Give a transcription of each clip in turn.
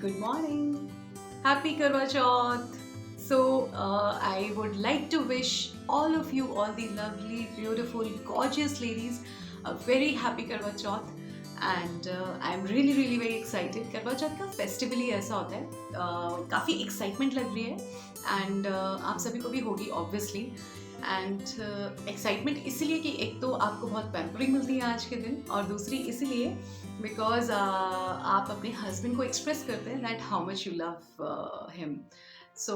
Good morning. Happy Karwa Chauth. So, I would like to wish all of you, all the lovely, beautiful, gorgeous ladies, a very happy Karwa Chauth. And I'm really, really very excited. करवा चौथ का festival ही ऐसा होता है, काफ़ी excitement लग रही है and आप सभी को भी होगी ऑब्वियसली. एंड एक्साइटमेंट इसलिए कि एक तो आपको बहुत पैम्परिंग मिलती है आज के दिन, और दूसरी इसलिए बिकॉज आप अपने हस्बैंड को एक्सप्रेस करते हैं that how much you love him. So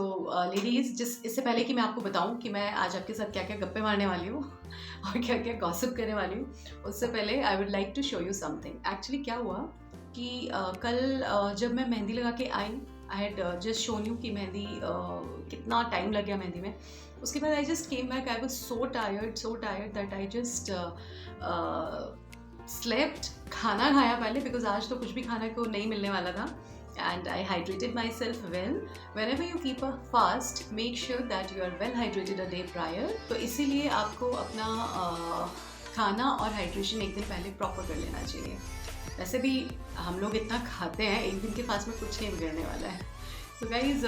ladies, जिस इससे पहले कि मैं आपको बताऊं कि मैं आज आपके साथ क्या क्या गप्पे मारने वाली हूँ और क्या क्या गॉसिप करने वाली हूँ, उससे पहले I would like to show you something. Actually क्या हुआ कि कल जब मैं मेहंदी लगा के I had just shown you कि मेहंदी कितना टाइम लग गया मेहंदी में. उसके बाद I just came back. I was so tired that I just slept. खाना खाया पहले बिकॉज आज तो कुछ भी खाने को नहीं मिलने वाला था. And I hydrated myself well. Whenever you keep a fast, make sure that you are well hydrated a day prior. तो इसीलिए आपको अपना खाना और हाइड्रेशन एक दिन पहले प्रॉपर कर लेना चाहिए. वैसे भी हम लोग इतना खाते हैं, एक दिन के फास्ट में कुछ नहीं बिगड़ने वाला है. तो गाइज,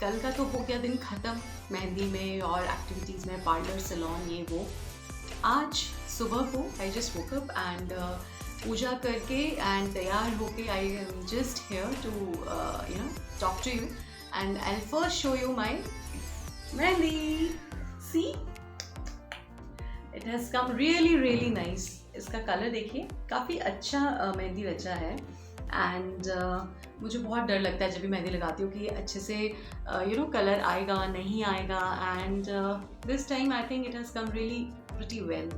कल का तो हो गया दिन ख़त्म मेहंदी में और एक्टिविटीज़ में, पार्लर, सैलून, ये वो. आज सुबह को I just woke up and पूजा करके एंड तैयार होके I am just here to talk to you and I first show you my mehndi. See, it has come really nice. इसका कलर देखिए, काफ़ी अच्छा मेहंदी रचा है. एंड मुझे बहुत डर लगता है जब भी मेहंदी लगाती हूँ कि ये अच्छे से कलर आएगा नहीं आएगा. And this time I think it has come really pretty well.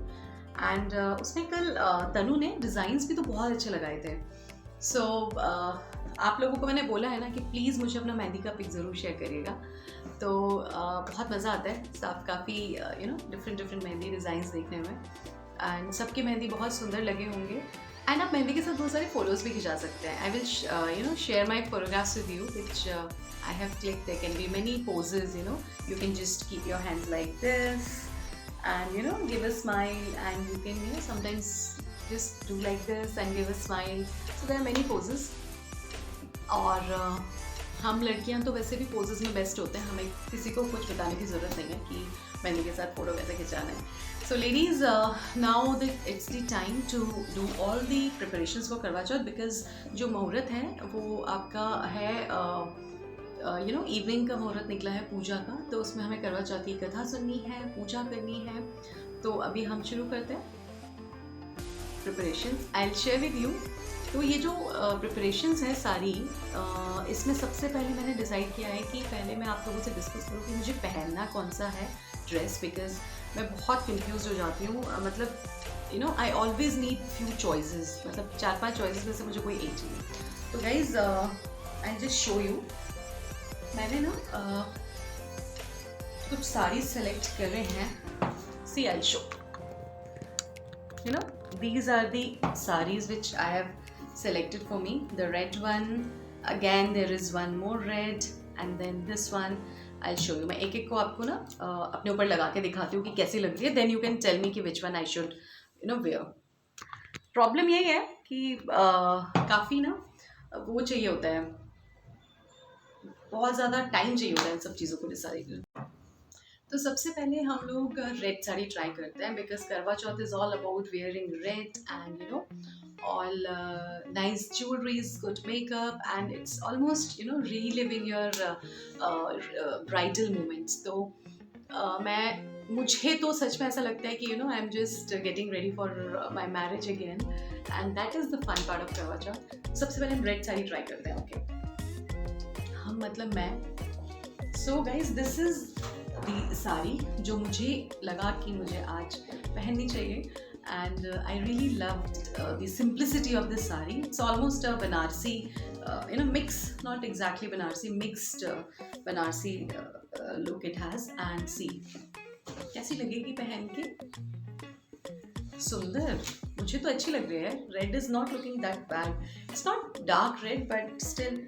And उसमें कल तनु ने डिज़ाइंस भी तो बहुत अच्छे लगाए थे. सो आप लोगों को मैंने बोला है ना कि प्लीज़ मुझे अपना मेहंदी का पिक ज़रूर शेयर करिएगा. तो बहुत मज़ा आता है. सब काफ़ी डिफरेंट मेहंदी डिज़ाइंस देखने में, एंड सबकी मेहंदी बहुत सुंदर लगे होंगे. एंड आप मेहंदी के साथ बहुत सारे फ़ोटोज़ भी खिंचा सकते हैं. I will share my photographs with you which I have click. There can be many poses. You can just keep your hands like this and give a smile, and you can sometimes just do like this and give a smile. So there are many poses. और हम लड़कियां तो वैसे भी poses में best होते हैं. हमें किसी को कुछ बताने की ज़रूरत नहीं है कि मेहंदी के साथ फ़ोटो कैसे खिंचाना है. So ladies, now it's the time to do all the preparations for Karva Chauth. Because जो मुहूर्त है वो आपका है इवनिंग का मुहूर्त निकला है पूजा का. तो उसमें हमें करवा चौथ की कथा सुननी है, पूजा करनी है. तो अभी हम शुरू करते हैं preparations. I will share with you. तो ये जो प्रिपरेशंस हैं सारी, इसमें सबसे पहले मैंने डिसाइड किया है कि पहले मैं आप लोगों से डिस्कस करूँ कि मुझे पहनना कौन सा है ड्रेस. बिकॉज मैं बहुत कन्फ्यूज हो जाती हूँ. मतलब I always need few choices. मतलब 4-5 चॉइसेस में से मुझे कोई एक चाहिए. तो guys, I just show you. मैंने ना कुछ साड़ीज सेलेक्ट कर रहे हैं. See, I show these are the sarees which I have selected for me. The red one, again there is one more red, and then this one. I'll show you. मैं एक एक को आपको ना अपने ऊपर लगा के दिखाती हूँ कि कैसी लग रही है. then you can tell me कि which one I should wear. Problem यही है कि काफ़ी ना वो चाहिए होता है, बहुत ज़्यादा टाइम चाहिए होता है इन सब चीज़ों को डिसाइड करने. तो सबसे पहले हम लोग रेड साड़ी ट्राई करते हैं. Because Karva Chauth is all about wearing red and all nice jewelleries, good makeup, and it's almost reliving your bridal moments. तो मुझे तो सच में ऐसा लगता है कि I am just getting ready for my marriage again, and that is the fun part of Karva Chauth. सबसे पहले हम रेड साड़ी ट्राई करते हैं. ओके, मतलब मैं. So guys, this is the sari जो मुझे लगा कि मुझे आज पहननी चाहिए. And I really loved the simplicity of this sari. It's almost a Banarasi mix, not exactly Banarasi, mixed Banarasi look it has. And see कैसी लगेगी पहन के. सुंदर, मुझे तो अच्छी लग रही है. Red is not looking that bad. It's not dark red, but still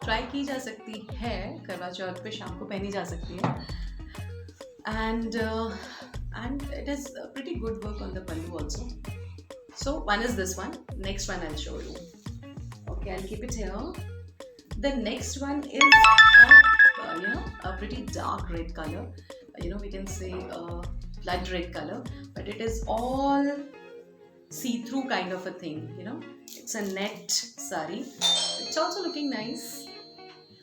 try की जा सकती है. करवा चौथ पे शाम को पहनी जा सकती है. And it is pretty good work on the pallu also. So one is this one. Next one I will show you. Okay, I'll keep it here. The next one is a pretty dark red color. We can say blood red color, but it is all see-through kind of a thing. It's a net sari. It's also looking nice.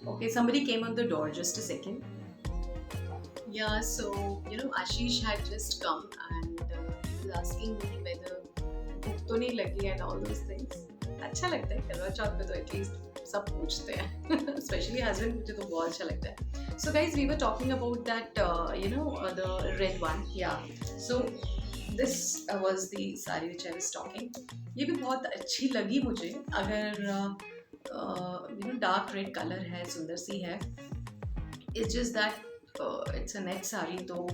Okay, somebody came on the door. Just a second. Yeah, so Ashish had just come and he was asking me whether भूख तो नहीं लगी and all those things. अच्छा लगता है करवा चौथ पे तो एटलीस्ट सब पूछते हैं, स्पेशली हस्बैंड मुझे तो बहुत अच्छा लगता है. So guys, we were talking about that the red one. Yeah, so this was the sari which I was talking. ये भी बहुत अच्छी लगी मुझे. अगर डार्क रेड कलर है, सुंदर सी है. It's just that it's a net sari, तो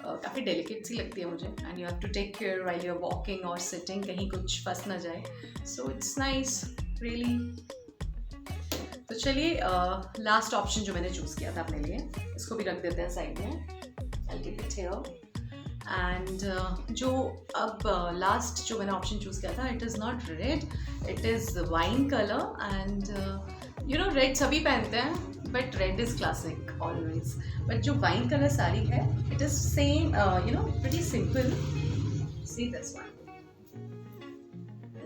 काफ़ी डेलिकेट सी लगती है मुझे. And you have to take care while you are walking और सिटिंग, कहीं कुछ फंस ना जाए. So it's nice really. तो चलिए लास्ट ऑप्शन जो मैंने चूज़ किया था अपने लिए, इसको भी रख देते हैं साइड में. I keep it here. And जो अब लास्ट जो मैंने ऑप्शन चूज़ किया था, it is not red, it is wine colour. And red सभी पहनते हैं, but red is classic always. But जो वाइन कलर साड़ी है, it is same pretty simple. See this one.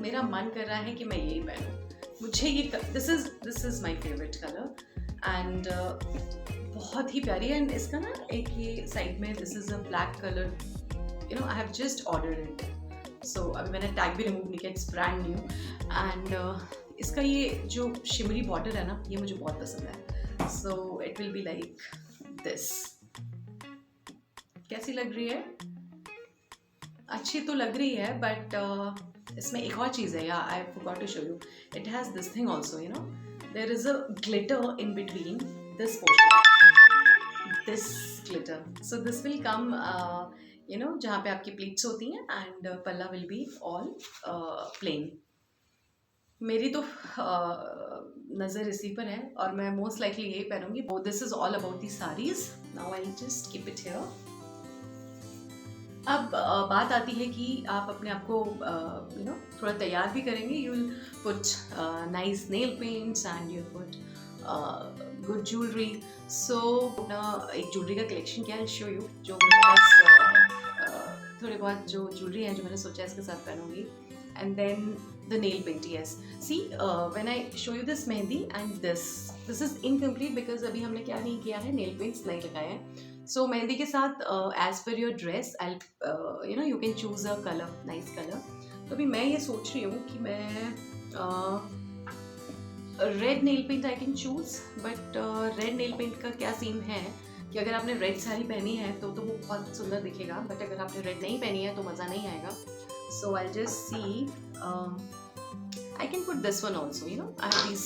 मेरा मन कर रहा है कि मैं यही पहनूं. मुझे ये this is my favourite colour. And बहुत ही प्यारी. एंड इसका ना एक ये साइड में this is a black colour. I have just ordered it, so अभी मैंने टैग भी रिमूव नहीं किया. It's brand new. एंड इसका ये जो शिमरी बॉर्डर है ना, ये मुझे बहुत पसंद है. So it will be like this. कैसी लग रही है? अच्छी तो लग रही है, बट इसमें एक और चीज़ है. I forgot to show you. It has this thing also. There is a glitter in between this portion. This glitter. So this will come, जहाँ पे आपकी प्लीट्स होती हैं, and पल्ला will be all plain. मेरी तो नज़र इसी पर है और मैं मोस्ट लाइकली यही पहनूंगी. This is all about the saris. Now I just keep it here. अब बात आती है कि आप अपने आप को थोड़ा तैयार भी करेंगे. You will put nice nail paints and you put good jewellery. So एक ज्वेलरी का कलेक्शन क्या है, शो यू. जो मेरे पास थोड़े बहुत जो ज्वेलरी है, जो मैंने सोचा इसके साथ पहनूंगी. And then the nail paint, yes. See, when I show you this mehndi and this is incomplete because अभी हमने क्या नहीं किया है, nail paints नहीं लगाए हैं. So मेहंदी के साथ as per your dress, I'll you can choose a color, nice color. तो अभी मैं ये सोच रही हूँ कि मैं red nail paint I can choose, but red nail paint का क्या सीन है कि अगर आपने रेड साड़ी पहनी है तो वो बहुत सुंदर दिखेगा, बट अगर आपने रेड नहीं पहनी है तो मज़ा नहीं आएगा. So I'll just see. I can put this one also. I have these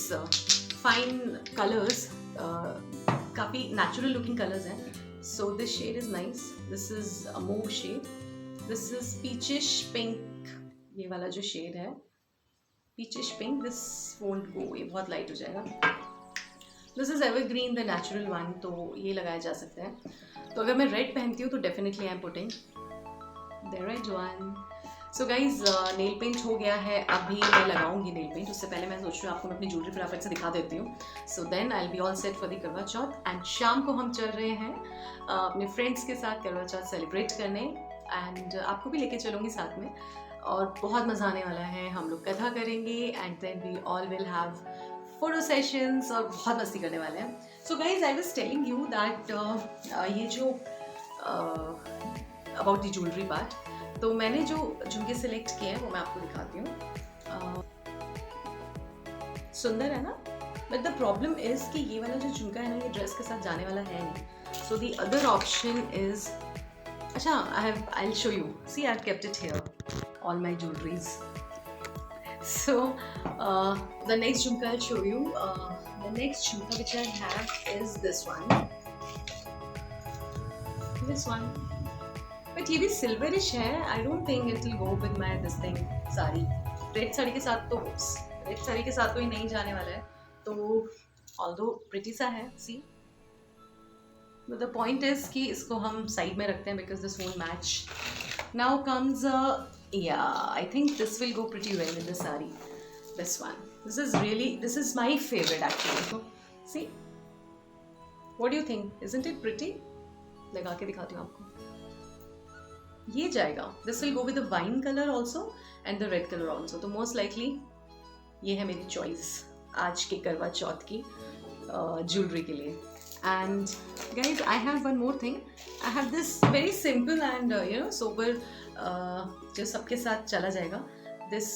fine colors. काफ़ी natural looking colors हैं. So this shade is nice. This is a mauve shade. This is peachish pink. ये वाला जो shade है, peachish pink. This won't go. ये बहुत light हो जाएगा. This is evergreen, the natural one. तो ये लगाया जा सकता है. तो अगर मैं red पहनती हूँ तो definitely I'm putting the red one. So guys nail paint हो गया है. अभी मैं लगाऊंगी नेल पेंट. उससे पहले मैं सोच रही हूँ आपको मैं अपनी ज्वेलरी फटाफट से दिखा देती हूँ. So then I will be all set for the Karva Chauth. And शाम को हम चल रहे हैं अपने फ्रेंड्स के साथ करवा चौथ सेलिब्रेट करने. एंड आपको भी लेके चलूँगी साथ में, और बहुत मज़ा आने वाला है. हम लोग कथा करेंगे and then we all will have photo sessions और बहुत मस्ती करने वाले हैं. So guys I was telling you that ये जो अबाउट द ज्वेलरी पार्ट, तो मैंने जो झुमके सेलेक्ट किए हैं वो मैं आपको दिखाती हूँ. सुंदर है ना, बट द प्रॉब्लम इज कि ये वाला जो झुमका है ना, ये ड्रेस के साथ जाने वाला है नहीं. So the other option is, अच्छा I will show you. See I have kept it here all my jewelleries. So the next jhumka I will show you. The next jhumka which I have is this one. But ये भी silverish है. I don't think it will go with my this thing sari. Red sari के साथ तो ये नहीं जाने वाला है. तो ऑल्दो प्रिटी सा है, सी, बट द पॉइंट इज कि इसको हम साइड में रखते हैं because this won't match. Now comes I think this will go pretty well in the sari. This one. This is my favorite actually. So see, what do you think? Isn't it pretty? लगा के दिखाती हूँ आपको. ये जाएगा. This will go with the wine color also and the red color also. तो most likely ये है मेरी choice आज के करवा चौथ की jewelry के लिए. And guys, I have one more thing. I have this very simple and sober जो सबके साथ चला जाएगा. This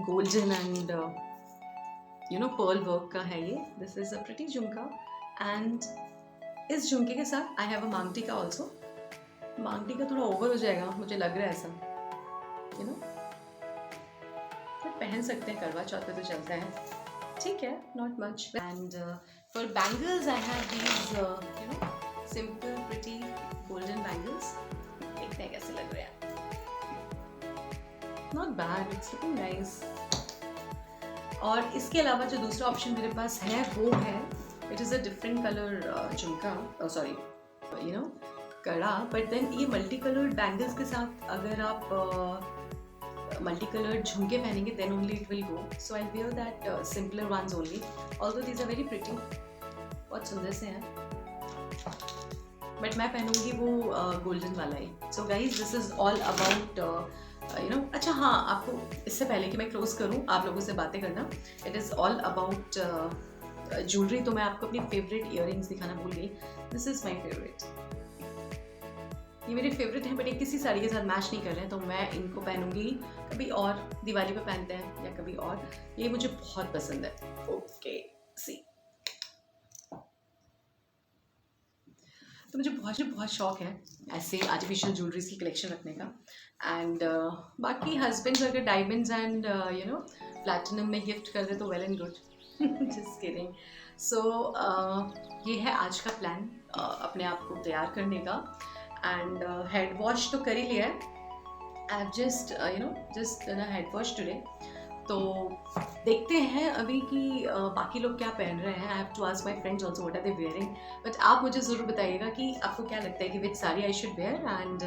golden and pearl work का है ये. This is a pretty झुमका and इस झुमके के साथ I have a मांग टीका also. मांग टीका थोड़ा ओवर हो जाएगा मुझे लग रहा है ऐसा, तो पहन सकते हैं करवा चौथ पे तो चलता है, ठीक है, not much. And for bangles I have these simple pretty golden bangles. देखते हैं कैसे लग रहे हैं. Not bad, it's looking nice. और इसके अलावा जो दूसरा ऑप्शन मेरे पास है वो है, it is a different colour jhumka, sorry kada, but then ये मल्टी कलर्ड बैंगल्स के साथ अगर आप मल्टी कलर्ड झुमके पहनेंगे then only it will go. So I wear that simpler ones only, although these are very pretty, बहुत सुंदर से हैं, बट मैं पहनूंगी वो गोल्डन वाला ही. So guys this is all about अच्छा हाँ, आपको इससे पहले कि मैं क्लोज करूँ आप लोगों से बातें करना, it is all about jewellery. तो मैं आपको अपनी फेवरेट ईयररिंग्स दिखाना भूल गई. दिस इज़ माई फेवरेट, ये मेरे फेवरेट हैं, बट ये किसी साड़ी के साथ मैच नहीं कर रहे हैं, तो मैं इनको पहनूंगी कभी और, दिवाली पे पहनते हैं या कभी और. ये मुझे बहुत पसंद है. ओके सी, तो मुझे बहुत शौक है ऐसे आर्टिफिशियल ज्वेलरीज की कलेक्शन रखने का. एंड बाकी हस्बैंड्स अगर डायमंड्स एंड प्लैटिनम में गिफ्ट कर दे तो well and good. Just kidding. So ये है आज का प्लान, अपने आप को तैयार करने का. एंड हेड वॉश तो कर ही लिया है. आई have just done a head wash today. तो देखते हैं अभी कि बाकी लोग क्या पहन रहे हैं. I have to ask my friends also what are they wearing. But आप मुझे ज़रूर बताइएगा कि आपको क्या लगता है कि which sari I should wear, and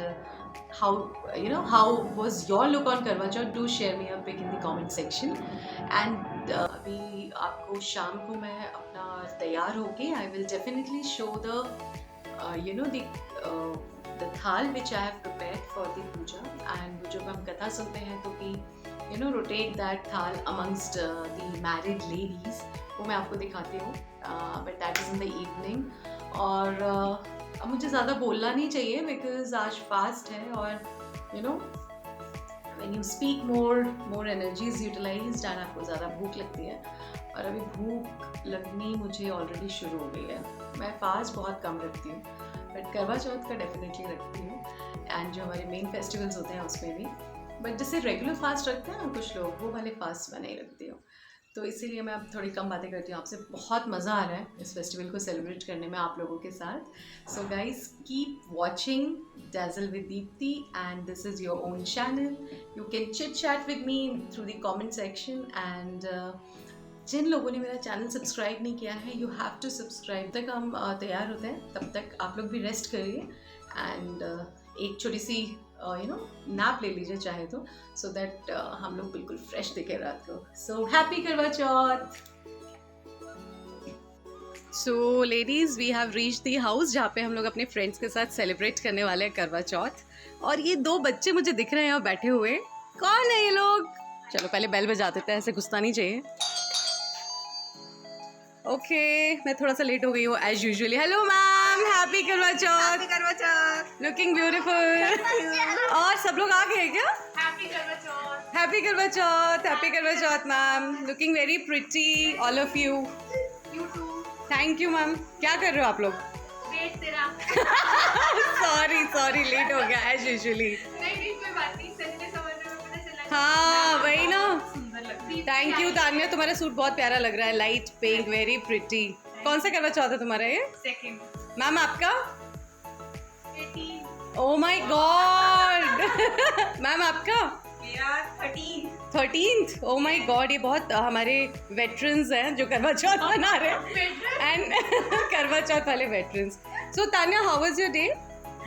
how was your look on Karva Chauth. Do share me a pic in the comment section. And अभी आपको शाम को मैं अपना तैयार होके I will definitely show the the thal which I have prepared for the puja. And जब हम कथा सुनते हैं तो कि rotate that thal amongst the married ladies, वो मैं आपको दिखाती हूँ, but that is in the evening. और अब मुझे ज़्यादा बोलना नहीं चाहिए because आज fast है, और when you speak more energy is utilized and आपको ज़्यादा भूख लगती है. और अभी भूख लगनी मुझे ऑलरेडी शुरू हो गई है. मैं फास्ट बहुत कम रखती हूँ, बट करवा चौथ का डेफिनेटली रखती हूँ. एंड जो हमारे मेन फेस्टिवल्स होते हैं उसमें भी, बट जैसे रेगुलर फास्ट रखते हैं ना कुछ लोग, वो वाले फास्ट मैं नहीं रखती हूँ. तो इसीलिए मैं अब थोड़ी कम बातें करती हूँ आपसे. बहुत मज़ा आ रहा है इस फेस्टिवल को सेलिब्रेट करने में आप लोगों के साथ. So guys keep watching Dazzle with Deepti, and this is your own channel. You can chit chat with me through the comment section. And जिन लोगों ने मेरा चैनल सब्सक्राइब नहीं किया है, यू हैव टू सब्सक्राइब. तक हम तैयार होते हैं तब तक आप लोग भी रेस्ट करिए एंड एक छोटी सी नैप ले लीजिए चाहे तो, सो दैट हम लोग बिल्कुल फ्रेश दिखे रात को. So happy Karva Chauth. So ladies, we have reach the house जहाँ पे हम लोग अपने फ्रेंड्स के साथ सेलिब्रेट करने वाले हैं करवा चौथ. और ये 2 बच्चे मुझे दिख रहे हैं यहाँ बैठे हुए. कौन है ये लोग? चलो पहले बेल बजा देते हैं, ऐसे घुसना नहीं चाहिए. ओके, मैं थोड़ा सा लेट हो गई हूँ as usually. Hello ma'am, happy Karva Chauth. Looking beautiful. और सब लोग आ गए क्या? Happy Karva Chauth. Happy Karva Chauth. Happy Karva Chauth ma'am. Looking very pretty all of you. You too. Thank you ma'am. क्या कर रहे हो आप लोग? वेट तेरा. सॉरी लेट हो गया एज यूजुअली. नहीं कोई बात नहीं, सच समझ में पता चला. हाँ वही ना. थैंक यू तान्या, तुम्हारा सूट बहुत प्यारा लग रहा है. Light pink, very pretty. कौन सा करवा चौथ है तुम्हारा ये? सेकंड. मैम आपका? 18. Oh my God. मैम आपका? मेरा 13th. ओह माय गॉड, ये बहुत हमारे वेटरन्स हैं जो करवा चौथ मना रहे हैं. एंड करवा चौथ वाले veterans. So Tanya, how was your day?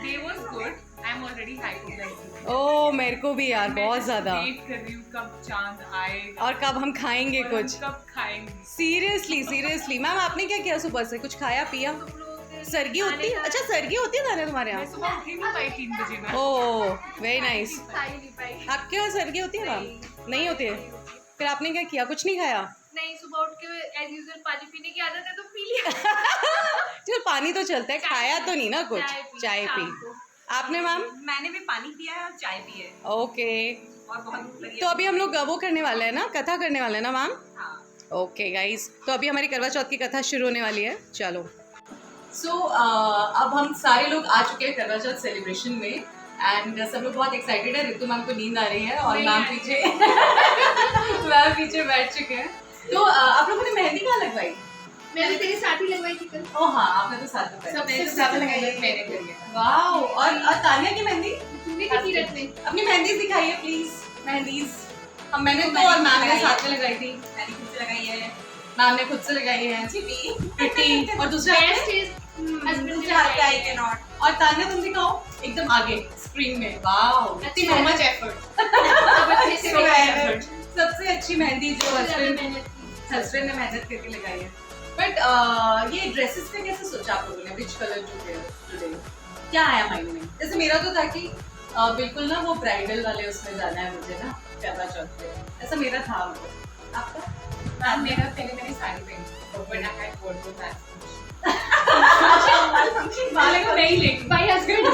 Day was good. I'm already hyped like you. ओ मेरे को भी यार मैं बहुत just ज्यादा। wait कर रही हूँ कब चांद आएगा और कब हम खाएंगे और कुछ। हम कब खाएंगे। सीरियसली मैम आपने क्या किया सुबह से, कुछ खाया पिया? सरगी होती है? अच्छा सरगी होती है तान्या तुम्हारे मैं यहाँ? सुबह उठ ही नहीं पाई 3 बजे ना। Oh very nice. खा ही नहीं पाई। आपके यहाँ सरगी होती है मैम? नहीं होती है? फिर आपने क्या किया, कुछ नहीं खाया? नहीं, सुबह उठ के एज यूजुअल पानी पीने की आदत है तो पी लिया। चलो पानी तो चलता है, खाया तो नहीं ना कुछ? चाय पी। शाम को। आपने मैम? मैंने भी पानी पिया है और चाय पी है ओके। और बहुत भूख लगी तो अभी हम लोग वो करने वाले हैं ना, कथा करने वाले हैं ना मैम? हाँ। ओके गाइस, तो अभी हमारी करवा चौथ की कथा शुरू होने वाली है, चलो। सो अब हम सारे लोग आ चुके हैं करवा चौथ सेलिब्रेशन में एंड सब लोग बहुत एक्साइटेड है। ऋतु मैम को नींद आ रही है और मैम पीछे मैम पीछे बैठ चुके हैं। तो आप लोगों ने मेहंदी कहाँ लगवाई? मैंने तेरे साथ ही लगवाई थी कल। ओह हाँ, आपने तो साथ में सबसे ज्यादा लगाई मैंने करी है। वाओ। और तानिया की मेहंदी? तुमने की थी रखने। अपनी मेहंदी दिखाइए प्लीज। मेहंदीज हम मैंने तो और मैम ने साथ में लगाई थी। मैंने खुद से लगाई है। मैम ने खुद से लगाई है प्रिटी। और दूसरा बेस्ट इज हस्बैंड दूसरे हाथ पे आई कैन नॉट। और तान्या तुम दिखाओ एकदम आगे स्क्रीन में। वाओ अच्छी सो मच मेहनत। एफर्ट। अब अच्छे से So लगाया। effort. सबसे अच्छी मेहंदी जो हस्बैंड मेहनत की। ने मेहनत करके लगाई है। बट ये ड्रेसेस का कैसे सोचा आप लोगों ने? विच कलर टुडे क्या आया माइंड में? जैसे मेरा तो था कि बिल्कुल ना वो ब्राइडल वाले उसमें जाना है मुझे ना करवा चौथ पे, ऐसा मेरा था। मतलब आपका? मैम मेरा पहले मैंने साड़ी पहनी but I had word with that. वाले को नहीं लेकिन By husband.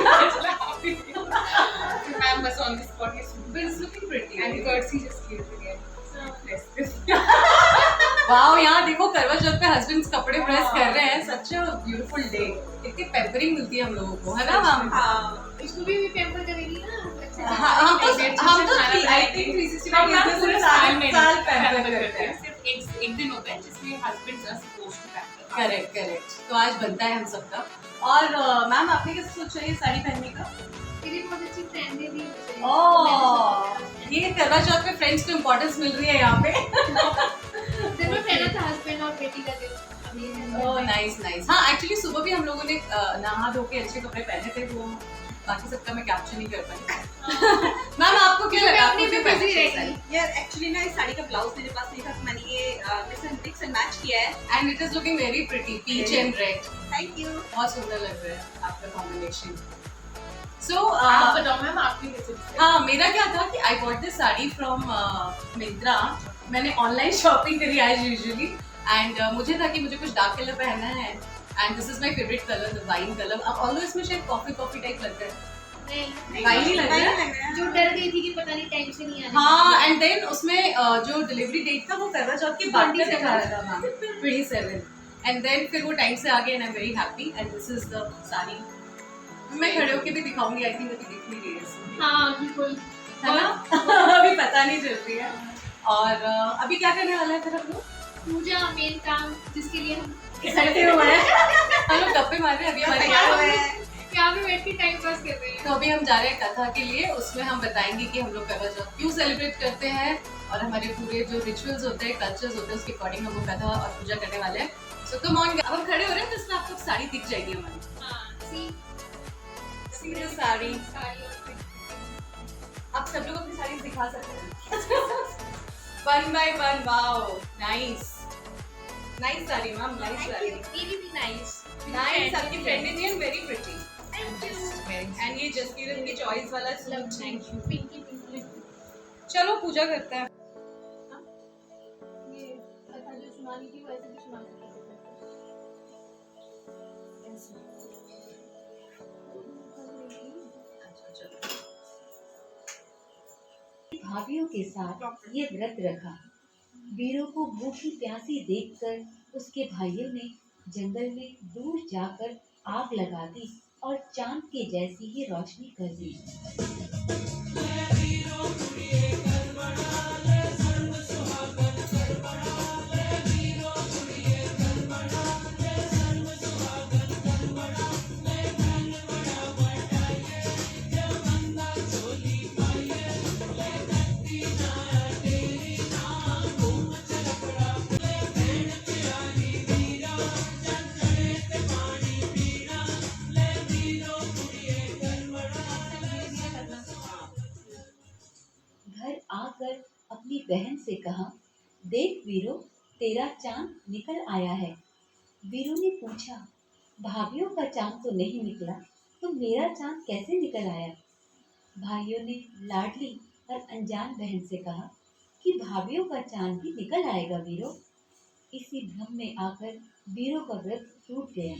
मैम बस ऑन द स्पॉट है But it's looking pretty. And कर्सी जस्ट क्यूट अगेन। वाओ यहाँ देखो करवा चौथ पे हस्बैंड्स कपड़े प्रेस कर रहे हैं। सच अ ब्यूटीफुल डे। इतनी पेम्परिंग मिलती है हम लोगों को, है ना मैम? हाँ। इसको भी पैम्पर करेगी ना अच्छे से। हाँ, हम तो I think 365 हम days पूरे में साल में साल पैम्पर करते हैं। सिर्फ एक दिन होता है जिसमें husbands are supposed to pamper. Correct. तो आज बनता है हम सबका। और मैम आपने कैसे सोचा ये साड़ी पहनने का? मेरी बहुत अच्छी फ्रेंड है भी। ओह ये करवा चौथ पे फ्रेंड्स को इम्पोर्टेंस मिल रही है यहाँ पे। दिन में पहना था हस्बैंड और बेटी का गिफ्ट। अब ये है। Oh nice. हाँ एक्चुअली सुबह भी हम लोगों ने नहा धो के अच्छे कपड़े पहने थे, वो बाकी सबका मैं कैप्चर नहीं कर पाई। मैम आपको क्या लगा? अपनी आपको भी क्यों busy पहनना रहती चाहिए? है। यार एक्चुअली ना इस साड़ी का ब्लाउज मेरे पास नहीं था तो मैंने ये मिक्स एंड मैच किया है। And it is looking very pretty, peach and red. Thank you. बहुत सुंदर लग रहा है आपका कॉम्बिनेशन। So आप बताओ मैम आपकी रेसिपी। हाँ मेरा क्या था कि I bought this sari from Myntra. मैंने ऑनलाइन शॉपिंग करी आज यूजुअली एंड मुझे था कि मुझे कुछ डार्क कलर पहनना है and this is my favourite colour the wine colour. अब ऑल्दो इसमें शायद कॉफी टाइप लग रहा है, नहीं, वाइन ही लग रहा है। जो डर गई थी कि पता नहीं टाइम से नहीं आने हाँ एंड देन उसमें जो डिलीवरी डेट था वो करवा चौथ के बाद में दिखा रहा था मैम 27 एंड देन फिर वो टाइम से आ गया and I am very happy and this is the sari. मैं खड़े होके भी दिखाऊंगी, आई थिंक अभी दिख नहीं रही है इसमें, हाँ बिल्कुल है ना? अभी पता नहीं चल रही है। और अभी क्या करने वाला है फिर हम लोग? पूजा मेन काम जिसके लिए हम इकट्ठे हुए हैं। हम लोग गप्पे मार रहे हैं अभी हम तैयार हो रहे हैं। यहाँ पे बैठ के टाइम पास कर रहे हैं। तो अभी हम जा रहे हैं कथा के लिए, उसमें हम बताएंगे कि हम लोग करवा चौथ क्यों सेलिब्रेट करते हैं और हमारे पूरे जो रिचुअल्स होते हैं, कल्चर्स होते हैं, उसके अकॉर्डिंग हम वो कथा और पूजा करने वाले हैं। सो कम ऑन, अब हम खड़े हो रहे हैं तो इसमें आपको साड़ी दिख जाएगी हमारी। हाँ सी द साड़ी। साड़ी और आप सब लोग अपनी साड़ी दिखा सकते हैं। One by one. Wow nice sari ma'am, nice sari. मेरी भी नाइस नाइस, आपकी friendly and very pretty. Thank you. And ये जसकीरन की चॉइस वाला suit. Thank you. Pinky Pinky चलो पूजा करते हैं। ये कथा जो सुनानी थी वैसे भी सुना सकते हैं। भाभीियों के साथ ये व्रत रखा। वीरों को भूखी प्यासी देखकर उसके भाइयों ने जंगल में दूर जाकर आग लगा दी और चांद के जैसी ही रोशनी कर दी। कहा, देख वीरो, तेरा चांद निकल आया है। वीरू ने पूछा, भाभीियों का चांद तो नहीं निकला, तो मेरा चांद कैसे निकल आया? भाइयों ने लाडली और अनजान बहन से कहा कि भाभीियों का चांद भी निकल आएगा वीरो। इसी भ्रम में आकर वीरो का व्रत टूट गया।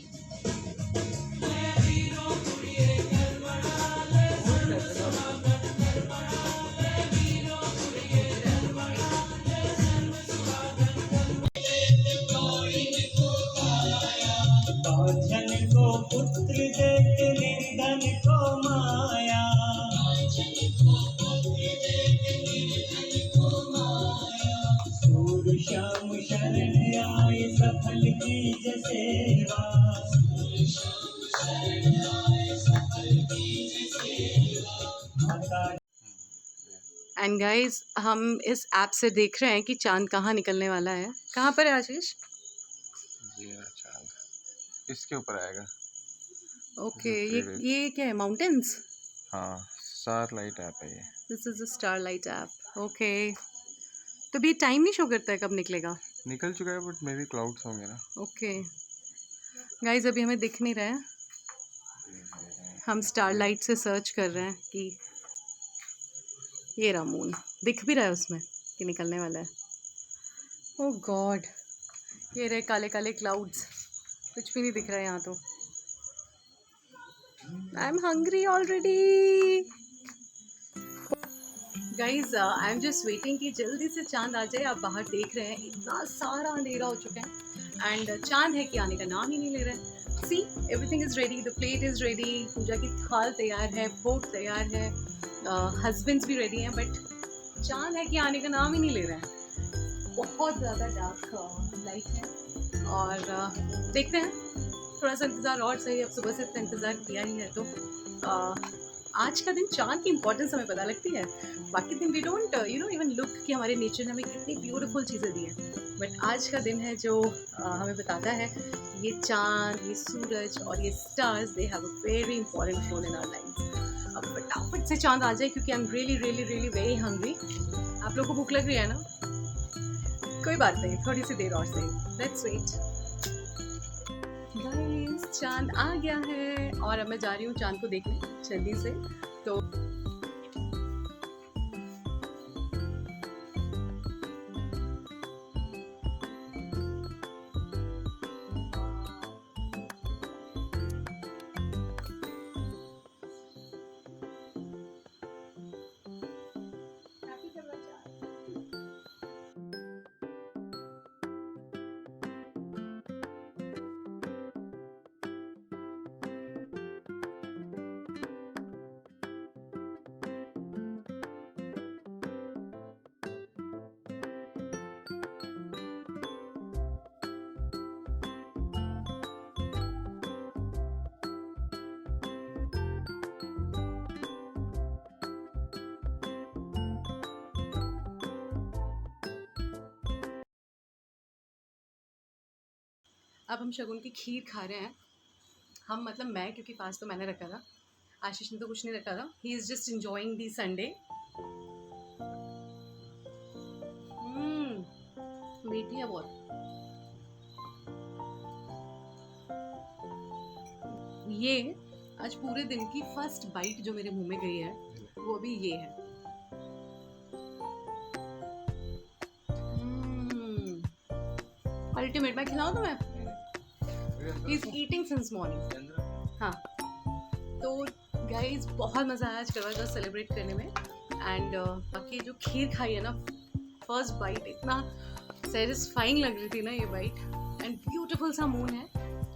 धन को पुत्र देते निर्धन को माया। सूर श्याम शरण आए सफल कीज सेवा। एंड गाइज हम इस ऐप से देख रहे हैं कि चांद कहाँ निकलने वाला है। कहाँ पर है आशीष? ये रहा चांद, इसके ऊपर आएगा। ओके, ये क्या है, माउंटेन्स? हाँ, स्टारलाइट ऐप है ये। This is a starlight app. Okay, तो भी टाइम नहीं शो करता है कब निकलेगा? निकल चुका है, बट मे बी क्लाउड्स होंगे ना। ओके गाइज, अभी हमें दिख नहीं रहा है, हम स्टारलाइट से सर्च कर रहे हैं कि ये रहा मून। दिख भी रहा है उसमें कि निकलने वाला है। ओह गॉड, ये रहे काले काले क्लाउड्स, कुछ भी नहीं दिख रहा है यहाँ तो। I am hungry already guys. I am just waiting कि जल्दी से चांद आ जाए। आप बाहर देख रहे हैं इतना सारा अंधेरा हो चुका है एंड चांद है कि आने का नाम ही नहीं ले रहा है। See, everything is ready, the plate is ready, पूजा की थाल तैयार है, भोग तैयार है, हस्बैंड्स भी रेडी हैं, बट चांद है कि आने का नाम ही नहीं ले रहा है। बहुत ज़्यादा डार्क लाइट है और देखते हैं, थोड़ा सा इंतज़ार और सही। अब सुबह से इतना इंतज़ार किया ही है तो आज का दिन चांद की इम्पोर्टेंस हमें पता लगती है। बाकी दिन वी डोंट इवन लुक कि हमारे नेचर ने हमें कितनी ब्यूटीफुल चीज़ें दी हैं, बट आज का दिन है जो हमें बताता है ये चांद, ये सूरज और ये stars, they have a very important role in our life. अब फटाफट से चांद आ जाए क्योंकि I am really really really very hungry. आप लोगों को भूख लग रही है ना? कोई बात नहीं, थोड़ी सी देर और सही, लेट्स वेट। गाइस, चांद आ गया है और अब मैं जा रही हूँ चांद को देखने जल्दी से। तो अब हम शगुन की खीर खा रहे हैं। हम मतलब मैं, क्योंकि फास्ट तो मैंने रखा था, आशीष ने तो कुछ नहीं रखा था। He is just enjoying the Sunday. मीठी है बहुत। ये आज पूरे दिन की फर्स्ट बाइट जो मेरे मुंह में गई है वो भी ये है। अल्टीमेट। मैं खिलाऊं तुम्हें? He is eating since morning. हाँ, तो गाइज बहुत मज़ा आया आज करवा चौथ सेलिब्रेट करने में। एंड बाकी जो खीर खाई है ना, फर्स्ट बाइट इतना सेटिस्फाइंग लग रही थी ना ये बाइट। एंड ब्यूटीफुल सा मून है,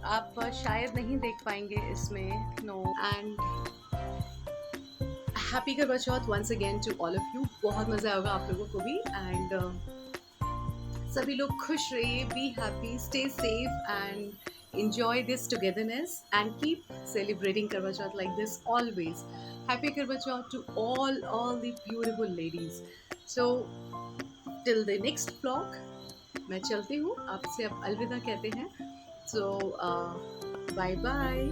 आप शायद नहीं देख पाएंगे इसमें, no. And happy Karva Chauth once again to all of you. बहुत मज़ा आएगा आप लोगों को भी। एंड सभी लोग खुश रहिए, be happy, stay safe and enjoy this togetherness and keep celebrating Karwa Chauth like this always. Happy Karwa Chauth to all the beautiful ladies. So till the next vlog, मैं चलती हूँ, आपसे अब अलविदा कहते हैं। So bye bye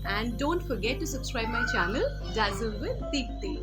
and don't forget to subscribe my channel Dazzle with Deepti.